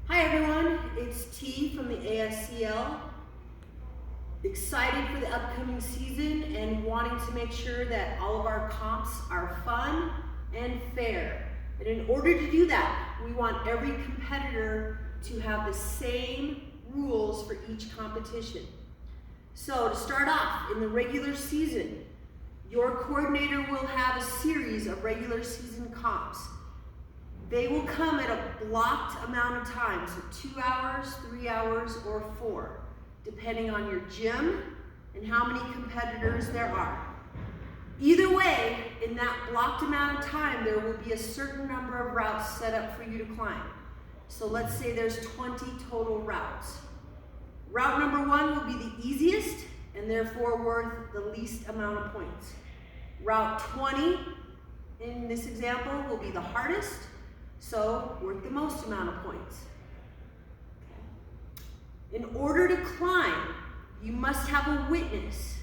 Hi everyone, it's T from the ASCL. Excited for the upcoming season and wanting to make sure that all of our comps are fun and fair. And in order to do that, we want every competitor to have the same rules for each competition. So to start off, in the regular season, your coordinator will have a series of regular season comps. They will come at a blocked amount of time, so 2 hours, 3 hours, or 4, depending on your gym and how many competitors there are. Either way, in that blocked amount of time, there will be a certain number of routes set up for you to climb. So let's say there's 20 total routes. Route number 1 will be the easiest and therefore worth the least amount of points. Route 20, in this example, will be the hardest, so worth the most amount of points. Okay. In order to climb, you must have a witness.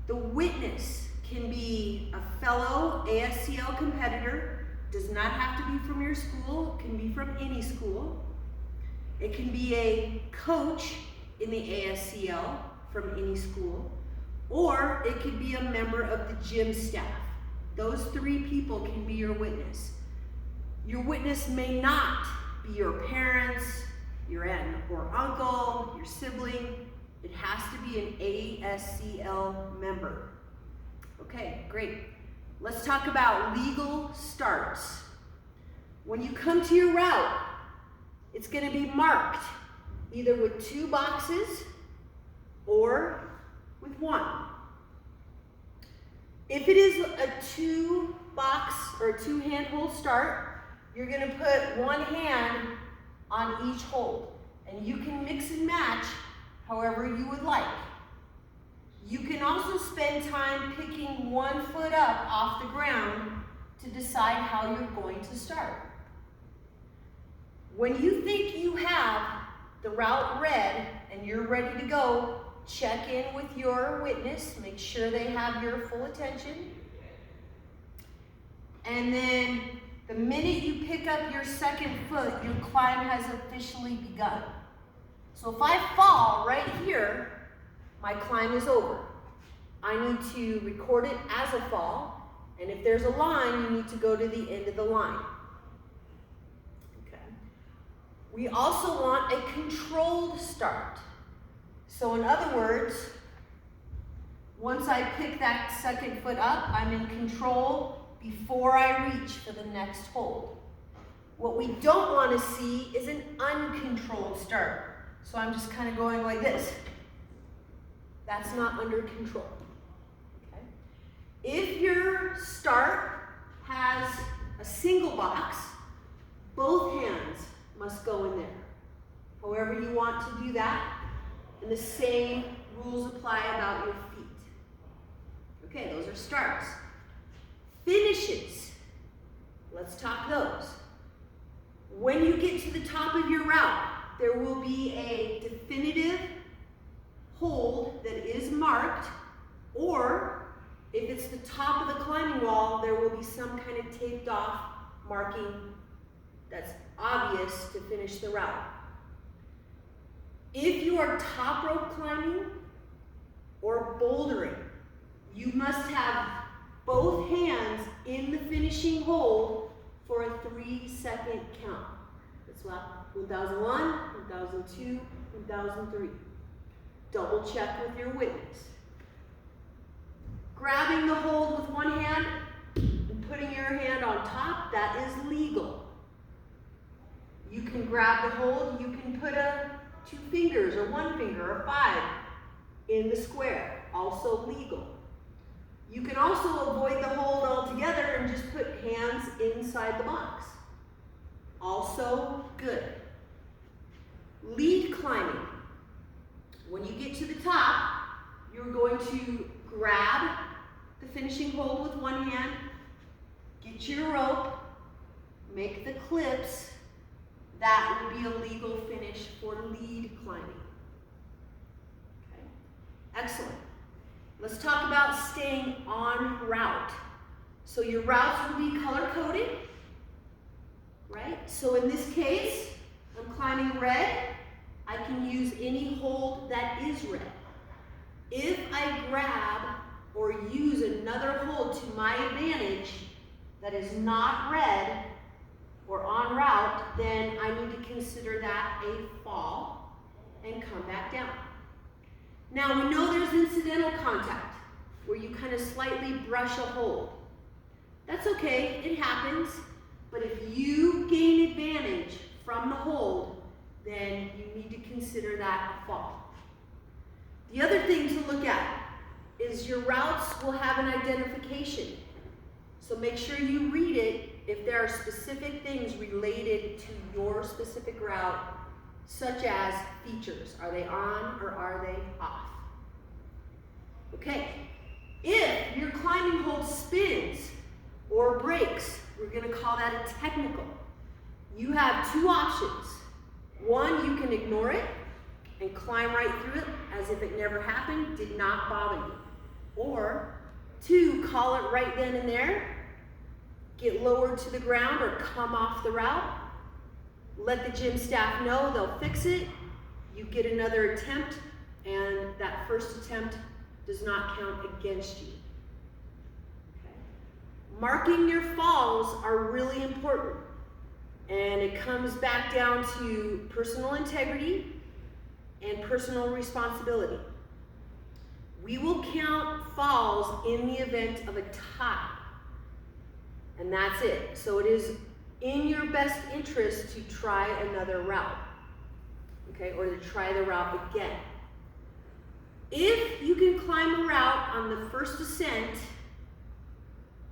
The witness can be a fellow ASCL competitor, does not have to be from your school, can be from any school. It can be a coach in the ASCL from any school, or it could be a member of the gym staff. Those 3 people can be your witness. Your witness may not be your parents, your aunt or uncle, your sibling. It has to be an ASCL member. Okay, great. Let's talk about legal starts. When you come to your route, it's going to be marked either with 2 boxes or with 1. If it is a 2-box or 2-handhold start, you're going to put 1 hand on each hold, and you can mix and match however you would like. You can also spend time picking 1 foot up off the ground to decide how you're going to start. When you think you have the route read and you're ready to go, check in with your witness, make sure they have your full attention. And then the minute you pick up your 2nd foot, your climb has officially begun. So if I fall right here, my climb is over. I need to record it as a fall, and if there's a line, you need to go to the end of the line. Okay. We also want a controlled start. So in other words, once I pick that 2nd foot up, I'm in control before I reach for the next hold. What we don't want to see is an uncontrolled start. So I'm just kind of going like this. That's not under control. Okay. If your start has a single box, both hands must go in there. However you want to do that, and the same rules apply about your feet. Okay, those are starts. Finishes, let's talk those. When you get to the top of your route, there will be a definitive hold that is marked, or if it's the top of the climbing wall, there will be some kind of taped off marking that's obvious to finish the route. If you are top rope climbing or bouldering, you must have both hands in the finishing hold for a 3-second count. That's 1001, 1002, 1003. Double check with your witness. Grabbing the hold with 1 hand and putting your hand on top, that is legal. You can grab the hold, you can put 2 fingers or 1 finger or 5 in the square, also legal. You can also avoid the hold altogether and just put hands inside the box. Also good. Lead climbing. When you get to the top, you're going to grab the finishing hold with 1 hand, get your rope, make the clips. That would be a legal finish for lead climbing. Okay. Excellent. Let's talk about staying on route. So your routes will be color-coded, right? So in this case, I'm climbing hold that is red. If I grab or use another hold to my advantage that is not red or en route, then I need to consider that a fall and come back down. Now we know there's incidental contact where you kind of slightly brush a hold. That's okay, it happens, but if you gain advantage from the hold, then you need to consider that a fall. The other thing to look at is your routes will have an identification. So make sure you read it if there are specific things related to your specific route, such as features. Are they on or are they off? Okay, if your climbing hold spins or breaks, we're going to call that a technical. You have two options. One, you can ignore it and climb right through it as if it never happened, did not bother you. Or two, call it right then and there, get lowered to the ground or come off the route, let the gym staff know, they'll fix it, you get another attempt, and that first attempt does not count against you. Okay. Marking your falls are really important, and it comes back down to personal integrity and personal responsibility. We will count falls in the event of a tie, and that's it. So it is in your best interest to try another route, okay, or to try the route again. If you can climb a route on the first ascent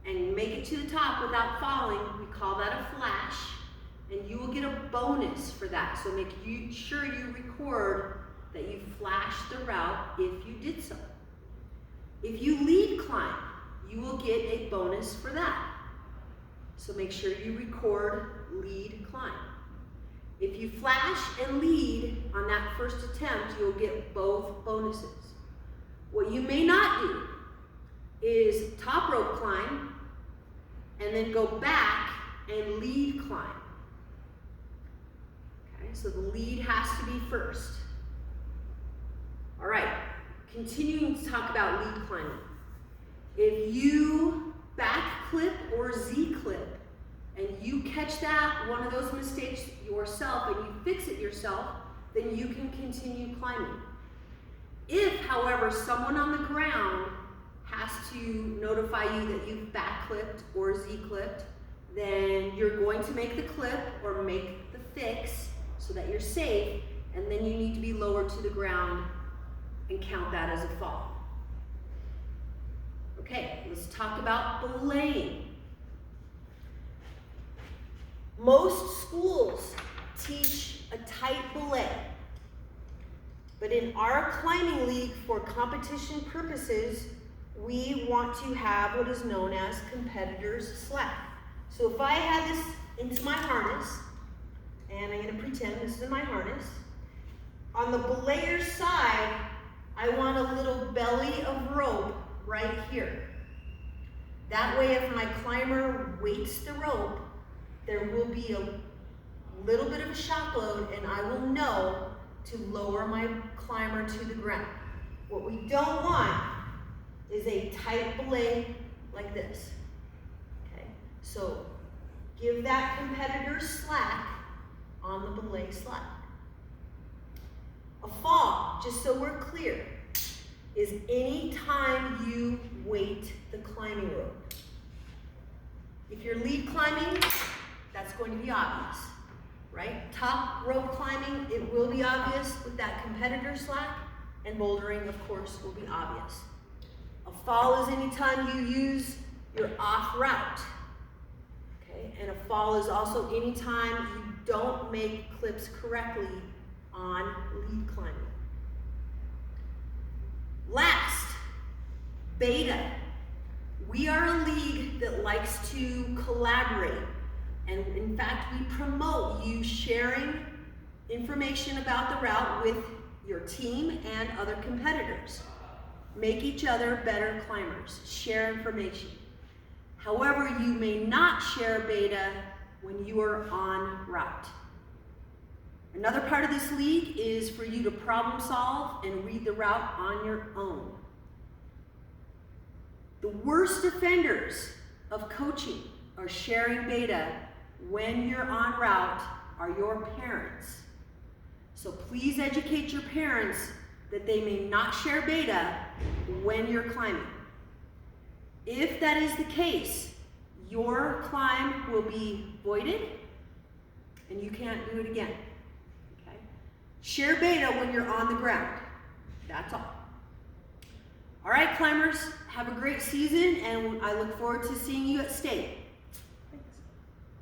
and make it to the top without falling, we call that a flash, and you will get a bonus for that. So make sure you record that you flashed the route if you did so. If you lead climb, you will get a bonus for that. So make sure you record lead climb. If you flash and lead on that first attempt, you'll get both bonuses. What you may not do is top rope climb and then go back and lead climb. Okay, so the lead has to be first. All right, continuing to talk about lead climbing. If you back clip or Z clip and you catch that, one of those mistakes yourself, and you fix it yourself, then you can continue climbing. If, however, someone on the ground has to notify you that you've back clipped or Z clipped, then you're going to make the clip or make the fix so that you're safe, and then you need to be lowered to the ground and count that as a fall. Okay, let's talk about belaying. Most schools teach a tight belay, but in our climbing league, for competition purposes, we want to have what is known as competitor's slack. So if I have this into my harness, and I'm going to pretend this is my harness, on the belayer's side, I want a little belly of rope right here. That way, if my climber weights the rope, there will be a little bit of a shock load, and I will know to lower my climber to the ground. What we don't want is a tight belay like this. Okay, so give that competitor slack on the belay slack. A fall, just so we're clear, is any time you weight the climbing rope. If you're lead climbing, that's going to be obvious, right? Top rope climbing, it will be obvious with that competitor slack, and bouldering, of course, will be obvious. A fall is any time you use your off route, okay? And a fall is also any time you don't make clips correctly on lead climbing. Last, beta. We are a league that likes to collaborate, and in fact, we promote you sharing information about the route with your team and other competitors. Make each other better climbers. Share information. However, you may not share beta when you are on route. Another part of this league is for you to problem solve and read the route on your own. The worst offenders of coaching or sharing beta when you're en route are your parents. So please educate your parents that they may not share beta when you're climbing. If that is the case, your climb will be voided and you can't do it again. Okay? Share beta when you're on the ground. That's all. All right, climbers, have a great season, and I look forward to seeing you at state.